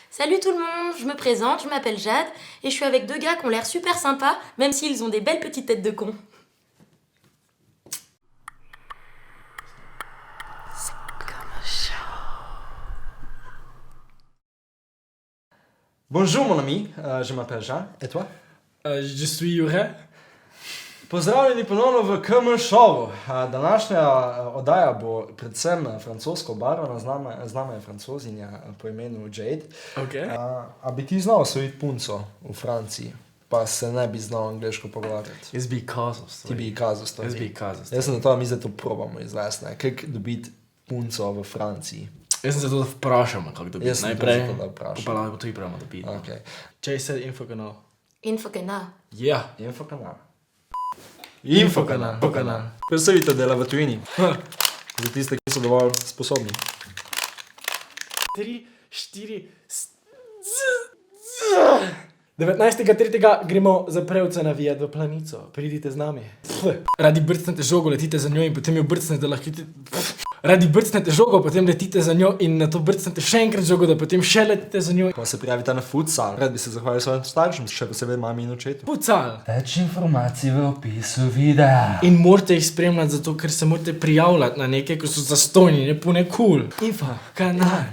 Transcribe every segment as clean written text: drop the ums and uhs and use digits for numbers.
Salut tout le monde, je me présente, je m'appelle Jade et je suis avec deux gars qui ont l'air super sympas, même s'ils ont des belles petites têtes de cons. Bonjour mon ami, je m'appelle Jean. Et toi? Je suis Jure. Pozdravljeni ponovno v KM Showu. Današnja oddaja bo predvsem francosko obarvana, z nami je francozinja po imenu Jade. Okay. A bi ti znal osvojiti punco v Franciji, pa se ne bi znal angliško pogovarjati? Jaz bi kazal stvari. Ti bi kazal stvari. Jaz bi kazal stvari. Jaz sem na to, mi zdaj to probamo izvesti, kako dobiti punco v Franciji. Jaz sem zato, da vprašamo, kako dobiti. Jaz sem najprej, zato, da vprašam. pa lahko to pravimo dobiti. Okay. Če se infokanal. Infokanal. Ja. Infokanal. Infokanal. Kaj se vidite dela v tujini? Za tiste, ki so dovolj sposobni. 3, 4, 19.3. gremo za Prevca navijati v Planico. Pridite z nami. Radi brcnete žogo, letite za njo in potem jo brcnete lahko... Radi brcnete žogo, potem letite za njo in na to brcnete še enkrat žogo, da potem še letite za njo. Pa se prijavite na futsal. Rad bi se zahvalil svojim staršem, še posebej mami in očetu. Futsal. Več informacij v opisu videa. In morate jih spremljati zato, ker se morate prijavljati na nekaj, ko so zastojni, ne pune cool. Infokanal.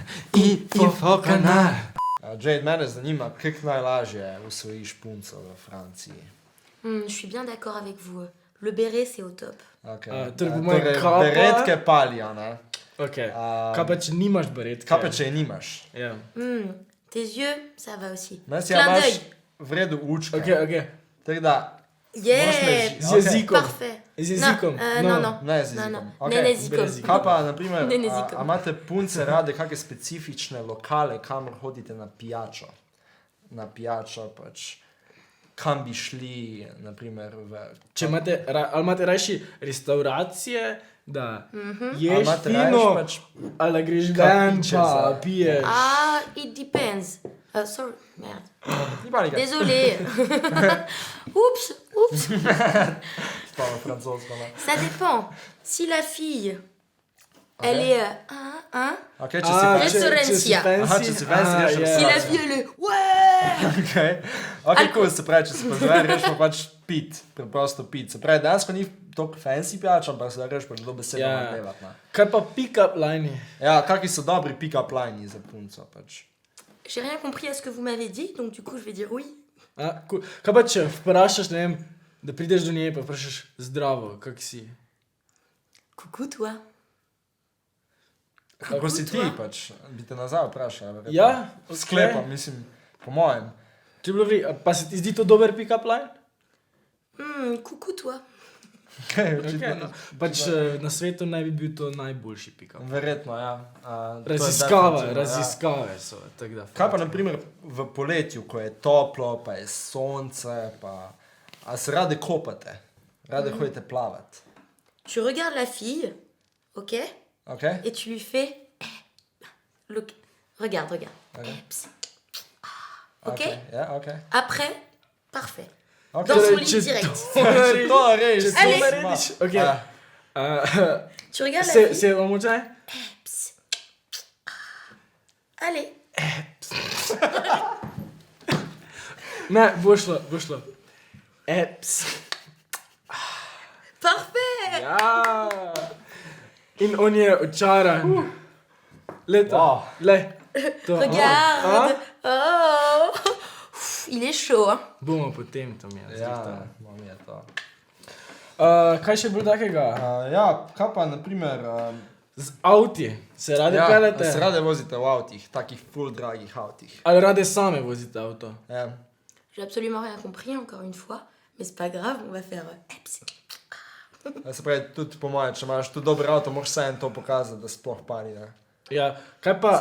Jade, mene zanima, kako najlažje usvojiš punco v Franciji. Je suis bien d'accord avec vous. Le béret, c'est au top. Okay. Torej po mojem kapa- beretke palijo, ne? Ok. Kaj pa, če nimaš baretke? Kaj pa, če je nimaš? Ja. Tes yeux, ça va aussi. Mes Clin imaš d'œil. v redu učke. Ok. Tako da, Yeah, Z jezikom. parfait. Z jezikom. Non. ne z Non, jezikom. non. Ok. Ne, ne, z Brez jezikom. jezika. Kaj pa, naprimer, Ne, ne z jezikom. a imate punce rade kakšne specifične lokale, kamor hodite na pijačo? Na pijačo pač, kam bi šli, naprimer, Če imate, ali imate rajši restauracije, da Ali ješ imate fino, rajši pač ali da greš kaj ven piče pa za- piješ. Ah, it depends. Sorry, merde. ni panika. Désolé. Oups. Spava francosko, ne? Ça dépend. Si la fille, elle est... Ok, če si Ah, fancy. Restaurancia. Aha, če si fancy, Ah, rečeš ja. Si la restauracija. fille, elle est... Ouais. Ok, ok, cool, se pravi, če se pozove, rečemo pač pit, preprosto pit. Se pravi, dejansko ni toliko fancy pijač, ampak se rečeš pač dobesedno Ja. napevati, ne? Kaj pa pick-up line? Ja, kakvi so dobri pick-up lini za punco, pač. J'ai rien compris à ce que vous m'avez dit, donc du coup, je vais dire oui. Cool. Kaj pa, če vprašaš, ne vem, da prideš do nje pa vprašaš zdravo, kak si? Coucou, toi. Kako si ti, pač, bi te nazaj vprašal. verjetno. Ja, ok. Sklepam, mislim, po mojem. Če bi bilo pa se ti zdi to dober pick-up line? Coucou, toi. Okay, očitno, Okay, no. Pač na svetu naj bi bil to najboljši pick-up. Verjetno, ja. To je Raziskave, definitivno, ja. raziskave so, tako da. Kaj pa, naprimer, v poletju, ko je toplo, pa je sonce, pa... A se rade kopate? Rade hodite plavati? Tu regardes la fille, ok? Ok? Et tu lui fais... Regarde. Ok. Psst. Ok? Ja, ok. Après, parfait. Ok. Dans son Torej, lit če direct. Če to narediš, Če to Allez. narediš, ok. Tu regardes la Se, fille. se vam oče? Psst. Allez. Ne, bo šlo. Eps. Parfait. Ja. In on je očaran. Leto. Wow. Le. To. Regarde. Oh. Ouf, il est chaud, hein. Bomo potem to mi je. Ja, mam je to. Kaj še bilo takega? Ja, kaj pa, naprimer... Z avti. Se rade pelete? se rade vozite v avtih, takih full dragih avtih. Ali rade same vozite avto? Ja. J'ai absolument rien compris, encore une fois. Mais c'est pas grave, on va faire... Psst. Se pravi, tudi po moje, če imaš tu dober avto, moraš vseeno to pokazati, da sploh pari, ne? Ja, kaj pa,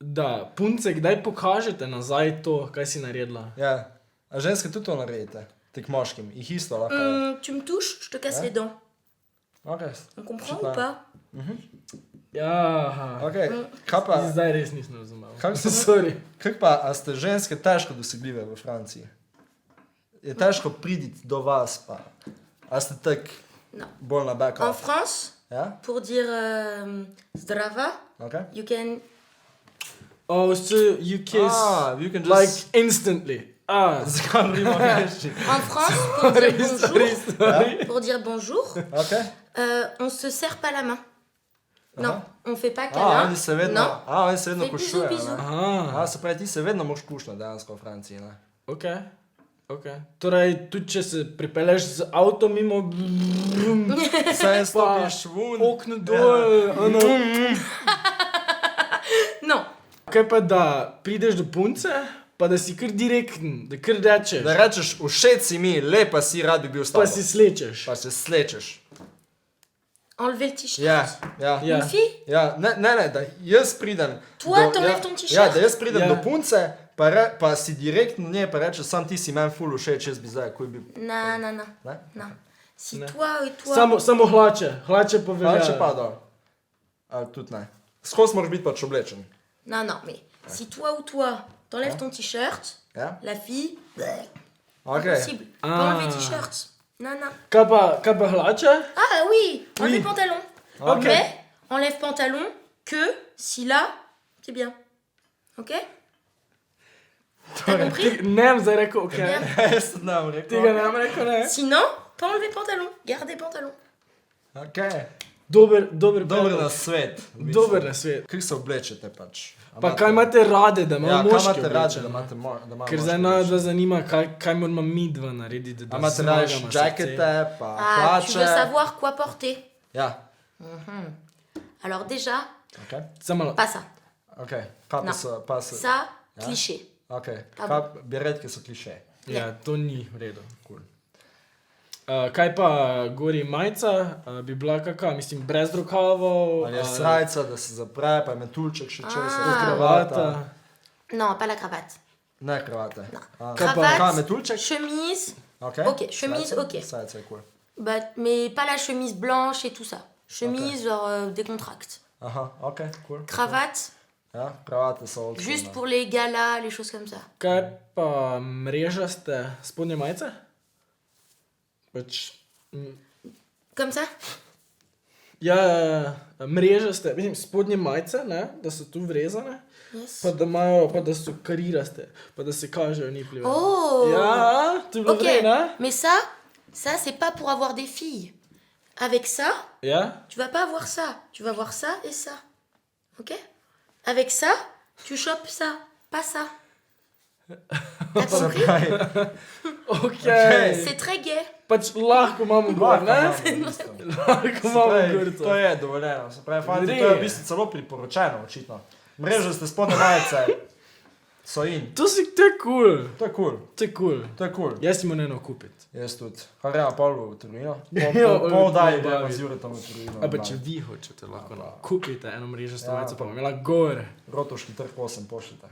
da punce, kdaj pokažete nazaj to, kaj si naredila? Ja. A ženske tudi to naredite? Tik moškim, jih isto lahko. Tu me touches, je te casse Ouais. les dents. Ok. On comprend Super. ou pas? Ja, Ok, kaj pa... zdaj res nisem razumel. Kako se- Sorry. Kako pa, a ste ženske težko dosegljive v Franciji? Je težko priditi do vas, pa? A ste tak Non. bolj na back En off? France, Ja? pour dire zdrava, Ok? you can... Oh, so you kiss you can like just... instantly. Ah. Zakaj govorimo angliški? En France, pour dire bonjour, sorry. pour dire bonjour, Ok. on se serre pas la main. Aha. Non, on fait pas câlin. Oni se vedno, Non. oni se vedno Fais bisous, košujejo, bisous. ne? Aha. Se pravi, ti se vedno moraš kušnati dejansko v Franciji, ne? Ok. Ok. Torej, tudi če se pripelješ z avtom mimo, Saj stopiš vun. okno dol, ono. Non. Kaj pa, da prideš do punce, pa da si kar direkten, da kar rečeš, Da rečeš, všeč si mi, lepa si, rad bi bil s tabo. pa si slečeš. Pa se slečeš. Enlever le t-shirt. Ja, ja. Ja. Une fille? Ja, ne, da jaz pridem... Toi, t'enlèves ja, ton t-shirt? Ja, da jaz pridem Ja. do punce, pa si direktno nje, pa rečeš, sam ti si meni ful všeč, jaz bi zdaj, kuj bi... Non, non, non. Ne? Non. Si Ne. toi et toi... Samo hlače pa velja. Če pa dol. Tudi ne. Skos moraš biti pač oblečen. Non, non, mais si toi ou toi, t'enlèves ton t-shirt, Ja? la fille... Ok. Impossible. Ah. Pas enlever t-shirt. Non, non. Kaj pa hlače? Ah oui, enlever Oui. pantalon. Ok. Mais enlève pantalon que si là, c'est bien. Ok? T'as compris? Ne bom zdaj rekel, ok. Bien. Jaz tudi ne bom rekel. Tega ne bom rekel, ne. Sinon, pas enlever pantalon. Gardez pantalon. Ok. Dober Dober predlog. nasvet. v bistvu. Dober nasvet. Kaj se oblečete pač? A Pa kaj imate rade, da Ja, imamo kaj moški imate radi, oblečeno? da imate da ima Ker moški zdaj nas oblečeno? dva zanima, kaj moramo mi dva narediti, A da imate zmagamo raje srce. jackete, pa Ah, tu hlače? veux savoir quoi porter? Ja. Alors déjà, Ok. Samo malo. pas ça. Ok. Kaj pa Non. so, pa so... Ça, Ja. cliché. Ok. Pa Kaj bi redke so kliše? Ja, to ni v redu. Cool. Kaj pa gori majica, bi bila kakva, mislim, brez rokavov, Ali je srajca, da se zapre, pa je metulček še čez, Ah. kravata. Non, pas la cravate. Ne kravate. A, Cravate, Kaj, metulček? chemise, Ok. Ok, chemise, Srajca? ok. Srajca je cool. bah, mais pas la chemise blanche et tout ça. Chemise, genre décontracte. Aha, ok, cool. Cravate, Ja, kravate so old juste school, pour les galas, les choses comme ça. Kaj pa mrežaste spodnje majice? Pač, Comme ça? ja, mrežaste, mislim, spodnje majice, ne, da so tu vrezane, Yes. pa da imajo, pa da so kariraste, pa da se kažejo nipljive. Oh! Ja, to je bilo Ok, vrej, ne? mais ça c'est pas pour avoir des filles. Avec ça, Ja? tu vas pas avoir ça. Tu vas avoir ça et ça. Ok? Avec ça, tu chopes ça, pas ça. T'as Se compris? pravi, Ok. C'est très gay. Pač lahko imamo gor, lahko ne? imamo, v bistvu. Lahko Se imamo pravi, gor to to. je dovoljeno. Se pravi, fanti, to je Res. v bistvu celo priporočeno, očitno. Mrežaste spodnje majice so in. To je cool. To je cool. To je cool. To je cool. Jaz si moram eno kupiti. Jaz tudi. Kaj gremo pol v trgovino? Ja, Pol daj, pol gremo daji. z Juretom v trgovino. A pa če vi hočete, lahko Ja, pa. kupite eno mrežasto Ja, majico, pa pa. bom imela gor. Rotovški trg 8 pošljite.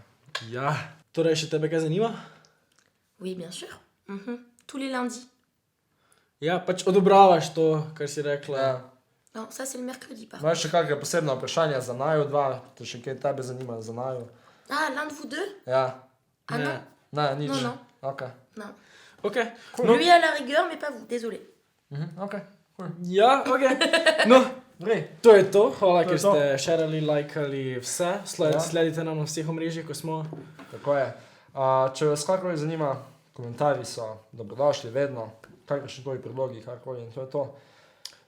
Ja. Torej, še tebe kaj zanima? Oui, bien sûr. Mhm. Tous les lundis. Ja, pač odobravaš to, kar si rekla. Ja. Non, ça c'est le mercredi par contre. Imaš še kakšne posebne vprašanja za naju dva? Te še kaj tebe zanima za naju? Ah, l'un de vous deux? Ja. Ah Ne. non. Ne, nič. No, no. Ok. Non. Ok. Lui à la rigueur, mais pas vous, désolé. Ok, cool. Ja, ok. No, Grej. to je to. Hvala, To je ker to. ste šerali, lajkali vse. Ja. Sledite nam na vseh omrežjih, ko smo. Tako je. Če vas karkoli zanima, komentarji so dobrodošli vedno. Kakršni tvoji predlogi, karkoli in to je to.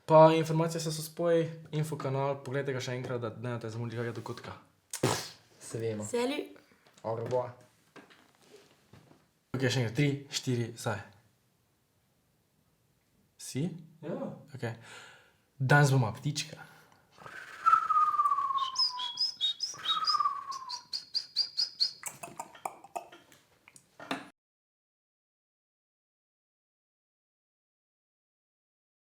Pa informacije so spoj, info kanal, pogledajte ga še enkrat, da ne boste zamudili kakega dogodka. Se vemo. Salut! Au revoir. Ok, še enkrat, 3, 4, zdaj. Si? Ja. Ok. Danes bomo ptička.